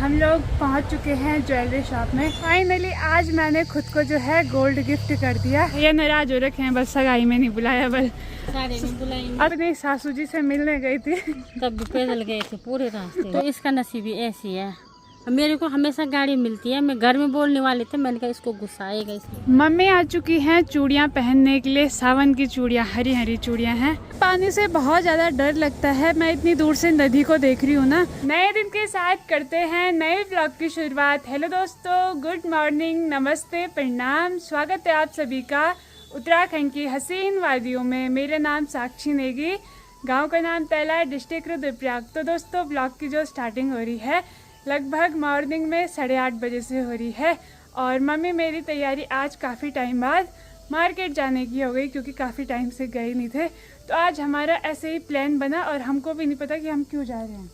हम लोग पहुंच चुके हैं ज्वेलरी शॉप में। फाइनली आज मैंने खुद को जो है गोल्ड गिफ्ट कर दिया। ये नाराज हो रखे हैं, बस सगाई में नहीं बुलाया, बस सारे नहीं बुलाएंगे। अपनी सासू जी से मिलने गई थी, तब भी पैदल गए थे पूरे रास्ते। तो इसका नसीब ही ऐसी है, मेरे को हमेशा गाड़ी मिलती है। मैं घर में बोलने वाले थे, मैंने कहा इसको गुस्सा आएगा इसलिए। मम्मी आ चुकी हैं चूड़ियाँ पहनने के लिए। सावन की चूड़ियाँ, हरी हरी चूड़ियाँ हैं। पानी से बहुत ज़्यादा डर लगता है, मैं इतनी दूर से नदी को देख रही हूँ ना। नए दिन के साथ करते हैं नए ब्लॉग की शुरुआत। हेलो दोस्तों, गुड मॉर्निंग, नमस्ते, प्रणाम, स्वागत है आप सभी का उत्तराखंड की हसीन वादियों में। मेरा नाम साक्षी नेगी, गाँव का नाम तैला, डिस्ट्रिक्ट रुद्रप्रयाग। तो दोस्तों ब्लॉग की जो स्टार्टिंग हो रही है लगभग मॉर्निंग में 8:30 बजे से हो रही है। और मम्मी मेरी तैयारी आज काफ़ी टाइम बाद मार्केट जाने की हो गई, क्योंकि काफ़ी टाइम से गए नहीं थे। तो आज हमारा ऐसे ही प्लान बना और हमको भी नहीं पता कि हम क्यों जा रहे हैं।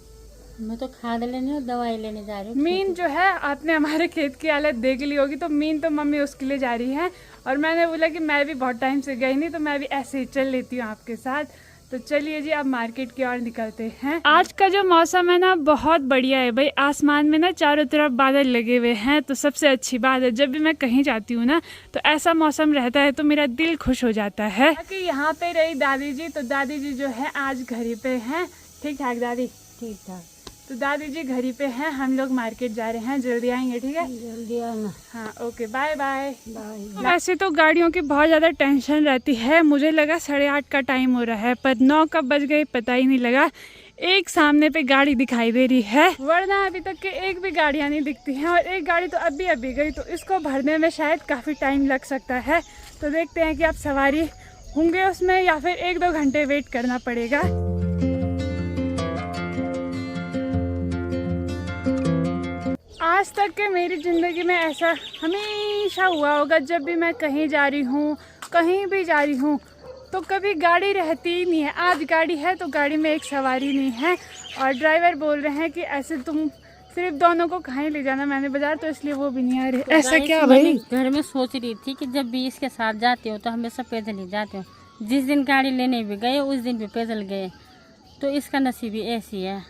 मैं तो खाद लेने और दवाई लेने जा रही हूँ। मीन जो है, आपने हमारे खेत की हालत देख ली होगी, तो मीन तो मम्मी उसके लिए जा रही है। और मैंने बोला कि मैं भी बहुत टाइम से गई नहीं, तो मैं भी ऐसे ही चल लेती हूँ आपके साथ। तो चलिए जी, अब मार्केट की ओर निकलते हैं। आज का जो मौसम है ना बहुत बढ़िया है भाई। आसमान में ना चारों तरफ बादल लगे हुए हैं, तो सबसे अच्छी बात है। जब भी मैं कहीं जाती हूँ ना तो ऐसा मौसम रहता है तो मेरा दिल खुश हो जाता है। कि यहाँ पे रही दादी जी, तो दादी जी जो है आज घर ही पे हैं। ठीक ठाक दादी? ठीक ठाक। तो दादी जी घर ही पे हैं, हम लोग मार्केट जा रहे हैं, जल्दी आएंगे, ठीक है? जल्दी आना। हाँ ओके, बाय बाय। बाय। वैसे तो गाड़ियों की बहुत ज़्यादा टेंशन रहती है। मुझे लगा 8:30 का टाइम हो रहा है, पर 9 कब बज गए पता ही नहीं लगा। एक सामने पे गाड़ी दिखाई दे रही है, वरना अभी तक के एक भी गाड़ियाँ नहीं दिखती हैं। और एक गाड़ी तो अभी गई, तो इसको भरने में शायद काफ़ी टाइम लग सकता है। तो देखते हैं कि आप सवारी होंगे उसमें या फिर 1-2 घंटे वेट करना पड़ेगा। आज तक के मेरी ज़िंदगी में ऐसा हमेशा हुआ होगा, जब भी मैं कहीं जा रही हूँ, कहीं भी जा रही हूँ, तो कभी गाड़ी रहती ही नहीं है। आज गाड़ी है तो गाड़ी में एक सवारी नहीं है। और ड्राइवर बोल रहे हैं कि ऐसे तुम सिर्फ दोनों को कहीं ले जाना, मैंने बाजार, तो इसलिए वो भी नहीं आ रहे। ऐसा क्या भाई? घर में सोच रही थी कि जब भी इसके साथ जाते हो तो हमेशा पैदल ही जाते हो। जिस दिन गाड़ी लेने भी गए उस दिन भी पैदल गए। तो इसका नसीब ही ऐसी है,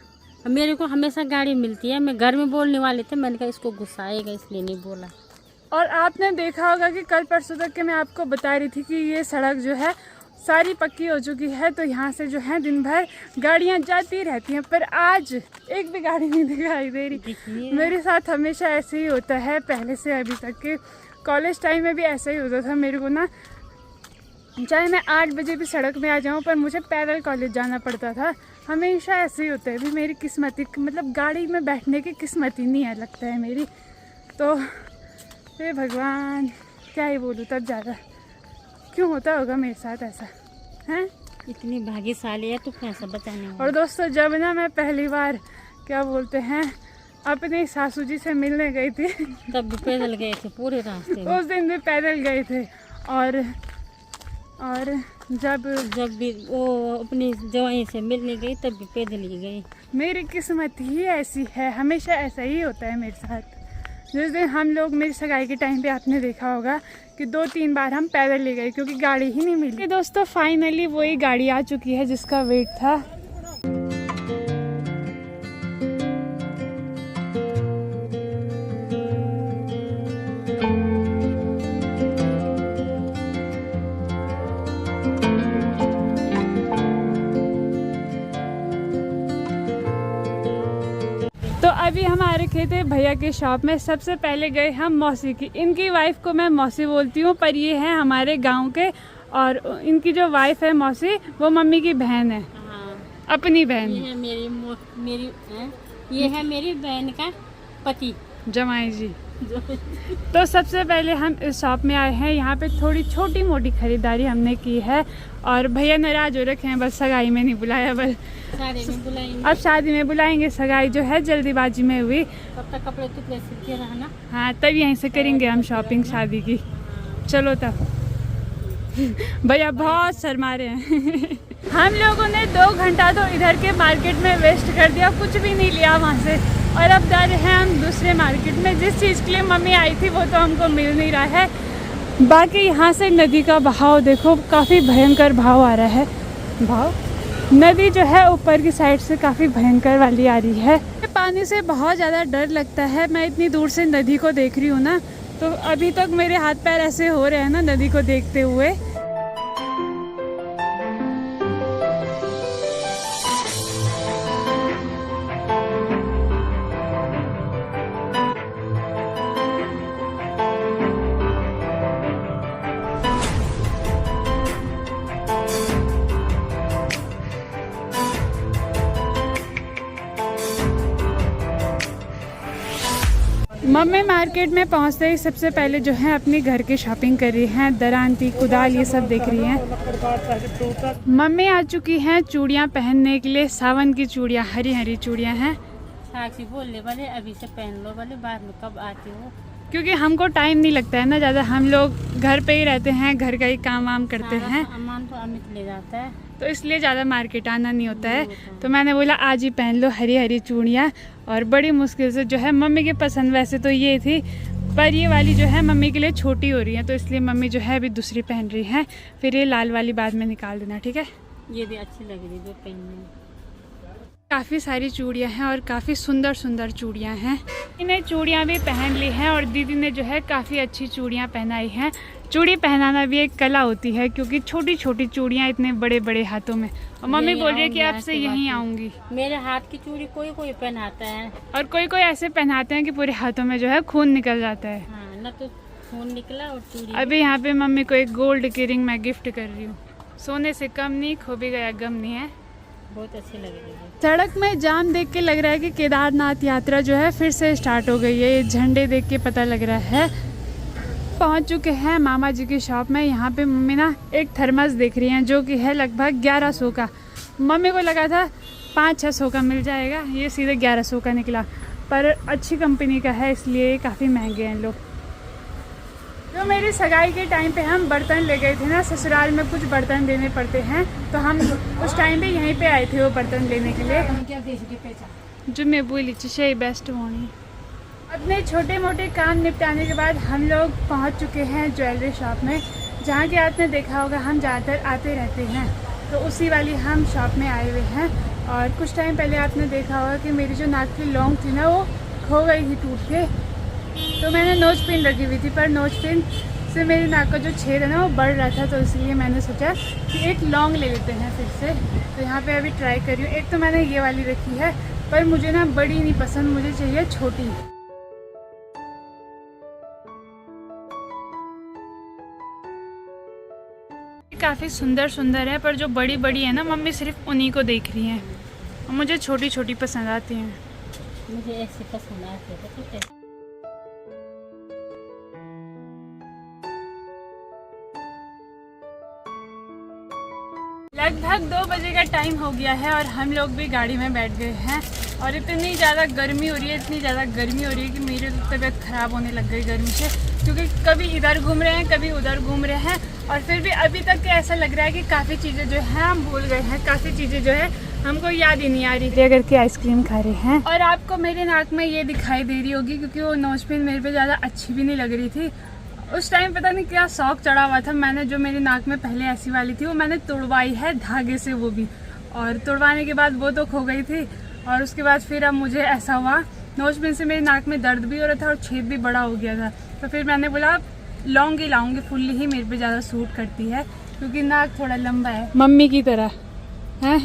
मेरे को हमेशा गाड़ी मिलती है। मैं घर में बोलने वाले थे, मैंने कहा इसको गुस्सा आएगा इसलिए नहीं बोला। और आपने देखा होगा कि कल परसों तक के मैं आपको बता रही थी कि ये सड़क जो है सारी पक्की हो चुकी है, तो यहाँ से जो है दिन भर गाड़ियाँ जाती रहती हैं, पर आज एक भी गाड़ी नहीं दिखाई दे रही। मेरे साथ हमेशा ऐसे ही होता है, पहले से अभी तक के। कॉलेज टाइम में भी ऐसा ही होता था मेरे को ना, चाहे मैं 8 बजे भी सड़क में आ जाऊँ पर मुझे पैदल कॉलेज जाना पड़ता था। हमेशा ऐसे ही होता है। भी मेरी किस्मत ही, मतलब गाड़ी में बैठने की किस्मत ही नहीं है लगता है मेरी। तो हे भगवान, क्या ही बोलूँ, तब ज़्यादा क्यों होता होगा मेरे साथ ऐसा, हैं? इतनी भाग्यशाली है तो पैसा बचाने वाला। और दोस्तों जब ना मैं पहली बार क्या बोलते हैं अपनी सासू जी से मिलने गई थी, तब भी पैदल गए थे पूरे रास्ते। उस दिन भी पैदल गए थे। और जब भी वो अपनी जवाई से मिलने गई तब भी पैदल ही गई। मेरी किस्मत ही ऐसी है, हमेशा ऐसा ही होता है मेरे साथ। जिस दिन हम लोग, मेरी सगाई के टाइम पे आपने देखा होगा कि 2-3 बार हम पैदल ले गए, क्योंकि गाड़ी ही नहीं मिली। दोस्तों फाइनली वही गाड़ी आ चुकी है जिसका वेट था। तो अभी हम आ रखे थे भैया के शॉप में। सबसे पहले गए हम मौसी की, इनकी वाइफ को मैं मौसी बोलती हूँ, पर ये है हमारे गांव के। और इनकी जो वाइफ है मौसी, वो मम्मी की बहन है। हाँ, अपनी बहन। ये है ये है मेरी बहन का पति, जमाई जी। तो सबसे पहले हम इस शॉप में आए हैं। यहाँ पे थोड़ी छोटी मोटी खरीदारी हमने की है। और भैया नाराज हो रखे हैं, बस सगाई में नहीं बुलाया, बस सारे में बुलाएंगे। अब शादी में बुलाएंगे। सगाई जो है जल्दीबाजी में हुई। तब तक कपड़े टुकड़े सीखे रहना। हाँ, तब यहीं से करेंगे हम शॉपिंग शादी की। चलो तब। भैया बहुत शर्मा रहे हैं। हम लोगों ने 2 घंटा तो इधर के मार्केट में वेस्ट कर दिया, कुछ भी नहीं लिया वहाँ से। और अब जा रहे हैं हम दूसरे मार्केट में। जिस चीज़ के लिए मम्मी आई थी वो तो हमको मिल नहीं रहा है। बाकी यहाँ से नदी का बहाव देखो, काफ़ी भयंकर भाव आ रहा है। भाव नदी जो है ऊपर की साइड से काफ़ी भयंकर वाली आ रही है। पानी से बहुत ज़्यादा डर लगता है। मैं इतनी दूर से नदी को देख रही हूँ ना, तो अभी तक मेरे हाथ पैर ऐसे हो रहे हैं ना नदी को देखते हुए। मम्मी मार्केट में पहुंचते ही सबसे पहले जो है अपनी घर की शॉपिंग कर रही हैं। दरांती, कुदाल ये सब देख रही हैं। मम्मी आ चुकी हैं चूड़ियां पहनने के लिए। सावन की चूड़ियां, हरी हरी चूड़ियां हैं। साक्षी बोलने वाले अभी से पहन लो, वाले बाद में कब आती हो, क्योंकि हमको टाइम नहीं लगता है ना ज़्यादा, हम लोग घर पे ही रहते हैं, घर का ही काम वाम करते हैं, सामान तो अमित ले जाता है, तो इसलिए ज़्यादा मार्केट आना नहीं होता है। तो मैंने बोला आज ही पहन लो हरी हरी चूड़ियाँ। और बड़ी मुश्किल से जो है, मम्मी की पसंद वैसे तो ये थी, पर ये वाली जो है मम्मी के लिए छोटी हो रही है, तो इसलिए मम्मी जो है अभी दूसरी पहन रही है। फिर ये लाल वाली बाद में निकाल देना, ठीक है। ये भी अच्छी लग रही है जो पहनने में। काफ़ी सारी चूड़ियाँ हैं और काफ़ी सुंदर सुंदर चूड़ियाँ हैं। इन्हें चूड़ियाँ भी पहन ली हैं और दीदी ने जो है काफ़ी अच्छी चूड़ियाँ पहनाई हैं। चूड़ी पहनाना भी एक कला होती है, क्योंकि छोटी छोटी चूड़ियाँ इतने बड़े बड़े हाथों में। और मम्मी बोल रही है कि आपसे यहीं आऊँगी। मेरे हाथ की चूड़ी कोई कोई पहनाता है और कोई कोई ऐसे पहनाते हैं कि पूरे हाथों में जो है खून निकल जाता है। हाँ, न तो खून निकला और चूड़ी। अभी यहाँ पे मम्मी को एक गोल्ड की रिंग मैं गिफ्ट कर रही हूँ। सोने से कम नहीं, खो भी गया गम नहीं है। बहुत अच्छी लग रही है। सड़क में जाम देख के लग रहा है कि केदारनाथ यात्रा जो है फिर से स्टार्ट हो गई है। ये झंडे देख के पता लग रहा है। पहुंच चुके हैं मामा जी की शॉप में। यहाँ पे मम्मी ना एक थर्मस देख रही हैं, जो कि है लगभग 1100 का। मम्मी को लगा था 500-600 का मिल जाएगा, ये सीधे 1100 का निकला। पर अच्छी कंपनी का है, इसलिए काफ़ी महंगे हैं लोग। जो मेरी सगाई के टाइम पे हम बर्तन ले गए थे ना, ससुराल में कुछ बर्तन देने पड़ते हैं, तो हम उस टाइम पे यहीं पे आए थे वो बर्तन लेने के लिए। जो मैं बोली चाहिए बेस्ट होनी। अपने छोटे मोटे काम निपटाने के बाद हम लोग पहुंच चुके हैं ज्वेलरी शॉप में, जहाँ कि आपने देखा होगा हम ज़्यादातर आते रहते हैं, तो उसी वाली हम शॉप में आए हुए हैं। और कुछ टाइम पहले आपने देखा होगा कि मेरी जो नाक की लौंग थी ना, वो खो गई थी टूट के, तो मैंने नोज पिन रखी हुई थी, पर नोज पिन से मेरी नाक का जो छेद है ना वो बढ़ रहा था, तो इसलिए मैंने सोचा कि एक लौंग ले लेते हैं फिर से। तो यहाँ पे अभी ट्राई कर रही हूँ। एक तो मैंने ये वाली रखी है, पर मुझे ना बड़ी नहीं पसंद, मुझे चाहिए छोटी। काफ़ी सुंदर सुंदर है, पर जो बड़ी बड़ी है ना, मम्मी सिर्फ उन्हीं को देख रही हैं और मुझे छोटी छोटी पसंद आती हैं। मुझे ऐसी पसंद आती है, ठीक है। लगभग 2 बजे का टाइम हो गया है और हम लोग भी गाड़ी में बैठ गए हैं। और इतनी ज़्यादा गर्मी हो रही है, इतनी ज़्यादा गर्मी हो रही है कि मेरी तो तबीयत ख़राब होने लग गई गर्मी से, क्योंकि कभी इधर घूम रहे हैं, कभी उधर घूम रहे हैं। और फिर भी अभी तक ऐसा लग रहा है कि काफ़ी चीज़ें जो है हम भूल गए हैं, काफ़ी चीज़ें जो है हमको याद ही नहीं आ रही थी। अगर की आइसक्रीम खा रहे हैं और आपको मेरे नाक में ये दिखाई दे रही होगी, क्योंकि वो नोज पिन मेरे पे ज़्यादा अच्छी भी नहीं लग रही थी। उस टाइम पता नहीं क्या शौक चढ़ा हुआ था, मैंने जो मेरी नाक में पहले ऐसी वाली थी वो मैंने तुड़वाई है धागे से, वो भी। और तुड़वाने के बाद वो तो खो गई थी, और उसके बाद फिर अब मुझे ऐसा हुआ, नोज पिन से मेरी नाक में दर्द भी हो रहा था और छेद भी बड़ा हो गया था। तो फिर मैंने बोला लौंग ही लाऊंगी, फुल्ली ही मेरे पे ज़्यादा सूट करती है, क्योंकि नाक थोड़ा लंबा है, मम्मी की तरह है।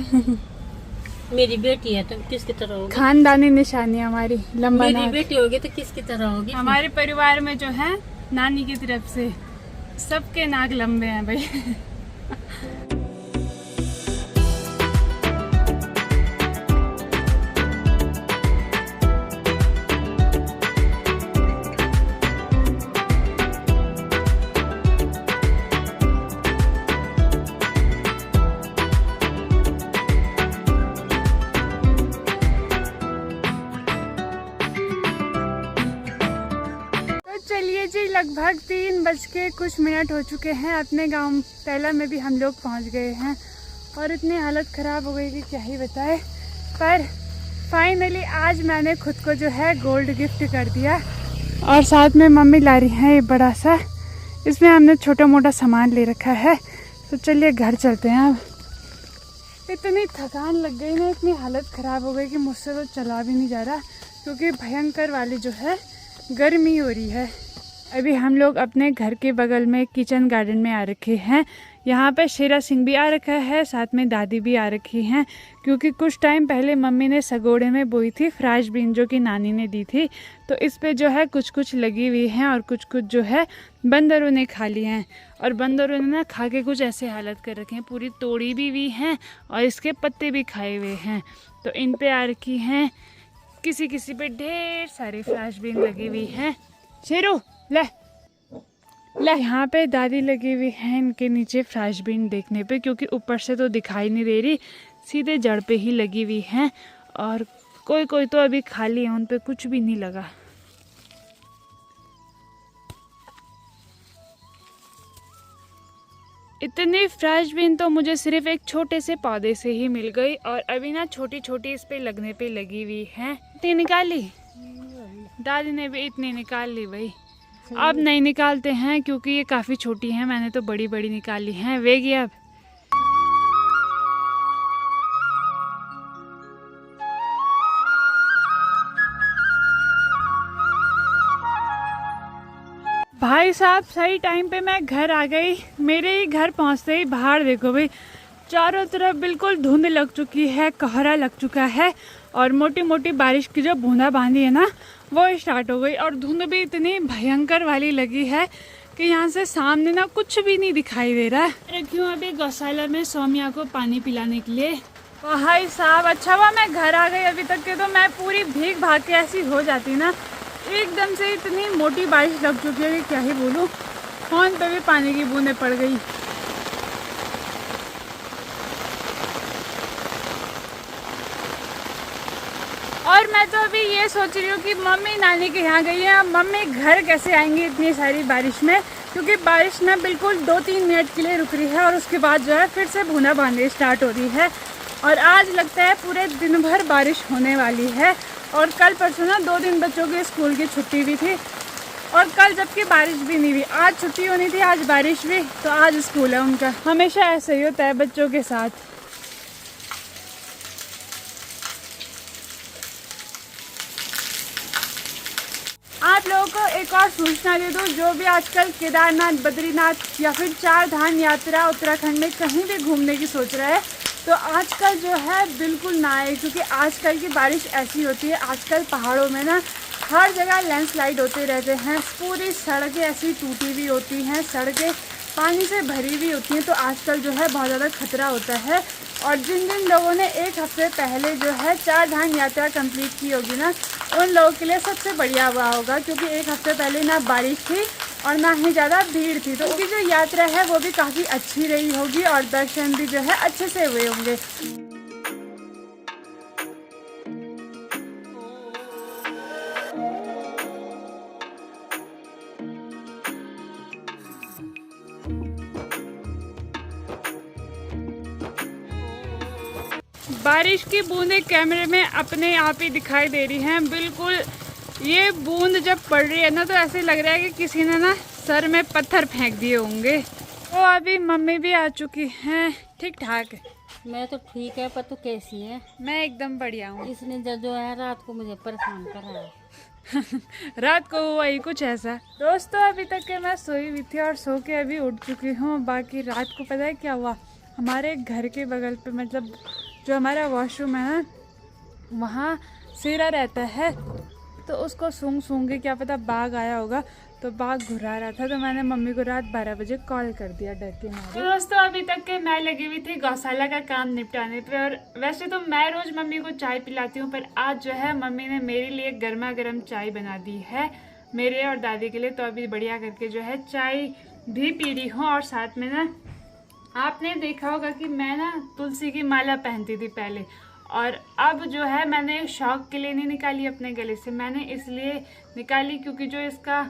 मेरी बेटी है तो किसकी तरह होगी? खानदानी निशानी हमारी, लंबा मेरी नाक। बेटी होगी तो किसकी तरह होगी? हमारे परिवार में जो है नानी की तरफ से सबके नाक लंबे हैं भाई। चलिए जी, लगभग 3:00 हो चुके हैं। अपने गांव पहला में भी हम लोग पहुंच गए हैं और इतनी हालत ख़राब हो गई कि क्या ही बताए। पर फाइनली आज मैंने खुद को जो है गोल्ड गिफ्ट कर दिया। और साथ में मम्मी ला रही हैं ये बड़ा सा, इसमें हमने छोटा मोटा सामान ले रखा है। तो चलिए घर चलते हैं अब। इतनी थकान लग गई ना, इतनी हालत ख़राब हो गई कि मुझसे तो चला भी नहीं जा रहा, क्योंकि भयंकर वाली जो है गर्मी हो रही है। अभी हम लोग अपने घर के बगल में किचन गार्डन में आ रखे हैं। यहाँ पे शेरा सिंह भी आ रखा है, साथ में दादी भी आ रखी हैं, क्योंकि कुछ टाइम पहले मम्मी ने सगोड़े में बोई थी फ्रेश बीन जो कि नानी ने दी थी, तो इस पे जो है कुछ कुछ लगी हुई हैं और कुछ कुछ जो है बंदरों ने खा ली हैं। और बंदरों ने ना खा के कुछ ऐसे हालत कर रखे हैं, पूरी तोड़ी भी हुई हैं और इसके पत्ते भी खाए हुए हैं। तो इन पे आ रखी हैं, किसी किसी पे ढेर सारी फ्रेश बीन लगी हुई हैं। शेरू ले ले, यहाँ पे दादी लगी हुई है इनके नीचे फ्रेश बीन देखने पे, क्योंकि ऊपर से तो दिखाई नहीं दे रही, सीधे जड़ पे ही लगी हुई हैं। और कोई कोई तो अभी खाली है, उन पे कुछ भी नहीं लगा। इतनी फ्रेश बीन तो मुझे सिर्फ एक छोटे से पौधे से ही मिल गई, और अभी ना छोटी छोटी इस पे लगने पे लगी हुई है। इतनी निकाली दादी ने भी, इतनी निकाल ली भाई। अब नहीं निकालते हैं क्योंकि ये काफ़ी छोटी हैं, मैंने तो बड़ी बड़ी निकाली हैं। वेगी अब भाई साहब सही टाइम पे मैं घर आ गई। मेरे ही घर पहुंचते ही बाहर देखो भाई, चारों तरफ बिल्कुल धुंध लग चुकी है, कोहरा लग चुका है, और मोटी मोटी बारिश की जो बूंदा बांदी है ना वो स्टार्ट हो गई। और धुंध भी इतनी भयंकर वाली लगी है कि यहाँ से सामने ना कुछ भी नहीं दिखाई दे रहा है। क्यों अभी गौशाला में सौम्या को पानी पिलाने के लिए। भाई साहब अच्छा हुआ मैं घर आ गई, अभी तक के तो मैं पूरी भीग भाग के ऐसी हो जाती ना। एकदम से इतनी मोटी बारिश लग चुकी है कि क्या ही बोलूँ। फोन पे भी पानी की बूंदें पड़ गई। और मैं तो अभी ये सोच रही हूँ कि मम्मी नानी के यहाँ गई है, मम्मी घर कैसे आएंगी इतनी सारी बारिश में, क्योंकि बारिश ना बिल्कुल 2-3 मिनट के लिए रुक रही है और उसके बाद जो है फिर से बूंदा बांदी स्टार्ट हो रही है। और आज लगता है पूरे दिन भर बारिश होने वाली है। और कल परसों ना 2 दिन बच्चों के स्कूल की छुट्टी भी थी, और कल जबकि बारिश भी नहीं हुई। आज छुट्टी होनी थी, आज बारिश भी, तो आज स्कूल है उनका। हमेशा ऐसा ही होता है बच्चों के साथ। आप लोगों को एक और सूचना दे दूं, जो भी आजकल केदारनाथ, बद्रीनाथ या फिर 4 धाम यात्रा उत्तराखंड में कहीं भी घूमने की सोच रहा है, तो आजकल जो है बिल्कुल ना आए, क्योंकि आजकल की बारिश ऐसी होती है। आजकल पहाड़ों में ना हर जगह लैंडस्लाइड होते रहते हैं, पूरी सड़कें ऐसी टूटी हुई होती हैं, सड़कें पानी से भरी हुई होती हैं, तो आजकल जो है बहुत ज़्यादा खतरा होता है। और जिन जिन लोगों ने 1 हफ्ते पहले जो है 4 धाम यात्रा कंप्लीट की होगी ना, उन लोगों के लिए सबसे बढ़िया हुआ होगा, क्योंकि 1 हफ्ते पहले ना बारिश थी और ना ही ज़्यादा भीड़ थी, तो उनकी जो यात्रा है वो भी काफ़ी अच्छी रही होगी और दर्शन भी जो है अच्छे से हुए होंगे। बारिश की बूंदें कैमरे में अपने आप ही दिखाई दे रही हैं। बिल्कुल ये बूंद जब पड़ रही है ना, तो ऐसे लग रहा है कि किसी ने ना सर में पत्थर फेंक दिए होंगे। तो अभी मम्मी भी आ चुकी हैं। ठीक ठाक है, मैं तो ठीक है, पर तू कैसी है? मैं एकदम बढ़िया हूँ। इसने जो है रात को मुझे परेशान करा है। रात को हुआ ही कुछ ऐसा। दोस्तों अभी तक के मैं सोई हुई थी और सो के अभी उठ चुकी हूँ। बाकी रात को पता है क्या हुआ, हमारे घर के बगल पे मतलब जो हमारा वॉशरूम है ना, वहाँ शेरा रहता है, तो उसको सूंघ सूंघ के क्या पता बाघ आया होगा, तो बाघ घुरा रहा था। तो मैंने मम्मी को रात 12 बजे कॉल कर दिया डर के मारे। तो दोस्तों अभी तक के मैं लगी हुई थी गौशाला का काम निपटाने पे। और वैसे तो मैं रोज मम्मी को चाय पिलाती हूँ, पर आज जो है मम्मी ने मेरे लिए गर्मा गर्म चाय बना दी है, मेरे और दादी के लिए। तो अभी बढ़िया करके जो है चाय भी पी रही हूँ। और साथ में ना आपने देखा होगा कि मैं ना तुलसी की माला पहनती थी पहले, और अब जो है मैंने शौक के लिए नहीं निकाली अपने गले से, मैंने इसलिए निकाली क्योंकि जो इसका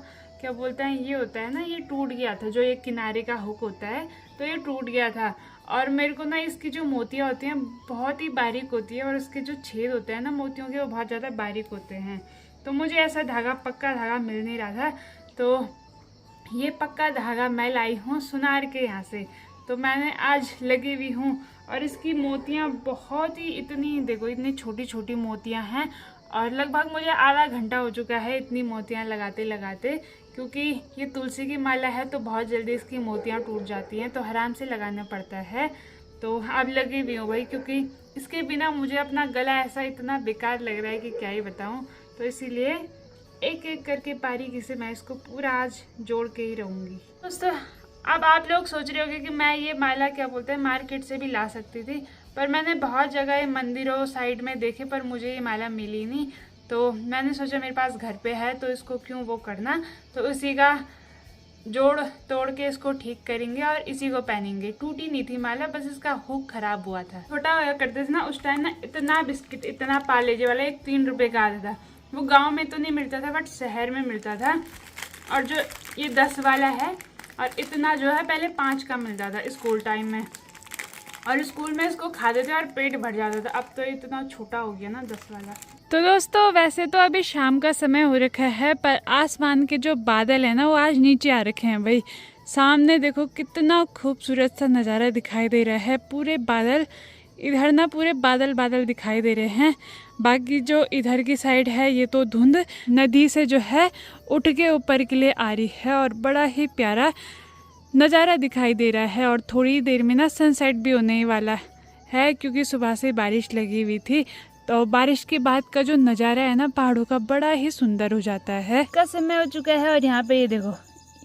क्या बोलते हैं ये होता है ना, ये टूट गया था, जो ये किनारे का हुक होता है, तो ये टूट गया था। और मेरे को ना इसकी जो मोतियाँ होती हैं बहुत ही बारीक होती है, और इसके जो छेद होते हैं ना मोतियों के, वो बहुत ज़्यादा बारीक होते हैं। तो मुझे ऐसा धागा, पक्का धागा मिल नहीं रहा था, तो ये पक्का धागा मैं लाई हूँ सुनार के यहाँ से। तो मैंने आज लगी हुई हूँ। और इसकी मोतियाँ बहुत ही इतनी देखो, इतनी छोटी छोटी मोतियाँ हैं। और लगभग मुझे आधा घंटा हो चुका है इतनी मोतियाँ लगाते लगाते, क्योंकि ये तुलसी की माला है तो बहुत जल्दी इसकी मोतियाँ टूट जाती हैं, तो आराम से लगाना पड़ता है। तो अब लगी हुई हूँ भाई, क्योंकि इसके बिना मुझे अपना गला ऐसा इतना बेकार लग रहा है कि क्या ही बताऊँ। तो इसीलिए एक एक करके बारीकी से मैं इसको पूरा आज जोड़ के ही रहूँगी। दोस्तों, अब आप लोग सोच रहे होंगे कि मैं ये माला क्या बोलते हैं मार्केट से भी ला सकती थी, पर मैंने बहुत जगह मंदिरों साइड में देखे पर मुझे ये माला मिली नहीं। तो मैंने सोचा मेरे पास घर पे है तो इसको क्यों वो करना, तो इसी का जोड़ तोड़ के इसको ठीक करेंगे और इसी को पहनेंगे। टूटी नहीं थी माला, बस इसका हुक खराब हुआ था। छोटा होया करते थे ना उस टाइम ना, इतना बिस्किट इतना पार्ले-जी वाला 3 रुपए का आता था। वो गांव में तो नहीं मिलता था बट शहर में मिलता था। और जो ये 10 वाला है, और इतना जो है पहले 5 का मिलता था स्कूल टाइम में, और स्कूल में इसको खाते थे और पेट भर जाता था। अब तो इतना छोटा हो गया ना 10 वाला। तो दोस्तों, वैसे तो अभी शाम का समय हो रखा है, पर आसमान के जो बादल है ना वो आज नीचे आ रखे हैं भाई। सामने देखो कितना खूबसूरत सा नज़ारा दिखाई दे रहा है। पूरे बादल इधर ना, पूरे बादल बादल दिखाई दे रहे हैं। बाकी जो इधर की साइड है ये तो धुंध नदी से जो है उठ के ऊपर के लिए आ रही है, और बड़ा ही प्यारा नज़ारा दिखाई दे रहा है। और थोड़ी देर में ना सनसेट भी होने वाला है, क्योंकि सुबह से बारिश लगी हुई थी। तो बारिश के बाद का जो नज़ारा है ना पहाड़ों का, बड़ा ही सुंदर हो जाता है। का समय हो चुका है और यहाँ पे ये देखो,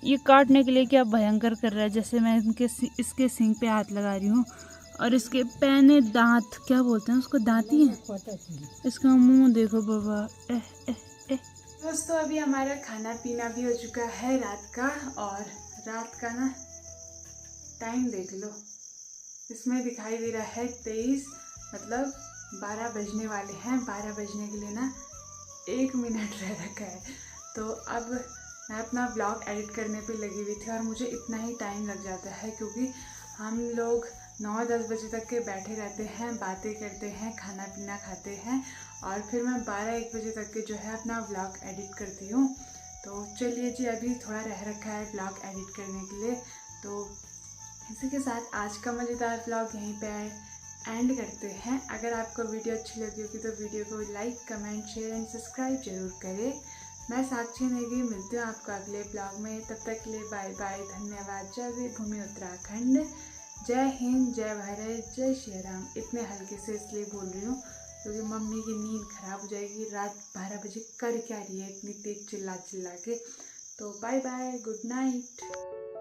ये काटने के लिए क्या भयंकर कर रहा है। जैसे मैं इसके सींग पे हाथ लगा रही हूँ, और इसके पैने दांत क्या बोलते हैं उसको, दांती है। इसका मुंह देखो बाबा, दोस्तों अभी हमारा खाना पीना भी हो चुका है रात का। और रात का ना टाइम देख लो, इसमें दिखाई दे रहा है 23, मतलब 12 बजने वाले हैं। 12 बजने के लिए ना 1 मिनट रह रखा है। तो अब मैं अपना ब्लॉग एडिट करने पे लगी हुई थी, और मुझे इतना ही टाइम लग जाता है, क्योंकि हम लोग 9-10 बजे तक के बैठे रहते हैं, बातें करते हैं, खाना पीना खाते हैं, और फिर मैं 12-1 बजे तक के जो है अपना ब्लॉग एडिट करती हूँ। तो चलिए जी, अभी थोड़ा रह रखा है ब्लॉग एडिट करने के लिए। तो इसी के साथ आज का मज़ेदार ब्लॉग यहीं पे एंड करते हैं। अगर आपको वीडियो अच्छी लगी होगी तो वीडियो को like, comment, share and subscribe जरूर करें। मैं साक्षी नेगी, मिलती हूँ आपको अगले ब्लॉग में। तब तक के लिए बाय बाय, धन्यवाद। जय देवभूमि उत्तराखंड, जय हिंद, जय भारत, जय श्री राम। इतने हल्के से इसलिए बोल रही हूँ क्योंकि मम्मी की नींद खराब हो जाएगी। रात 12 बजे कर क्या रही है इतनी तेज चिल्ला चिल्ला के। तो बाय बाय, गुड नाइट।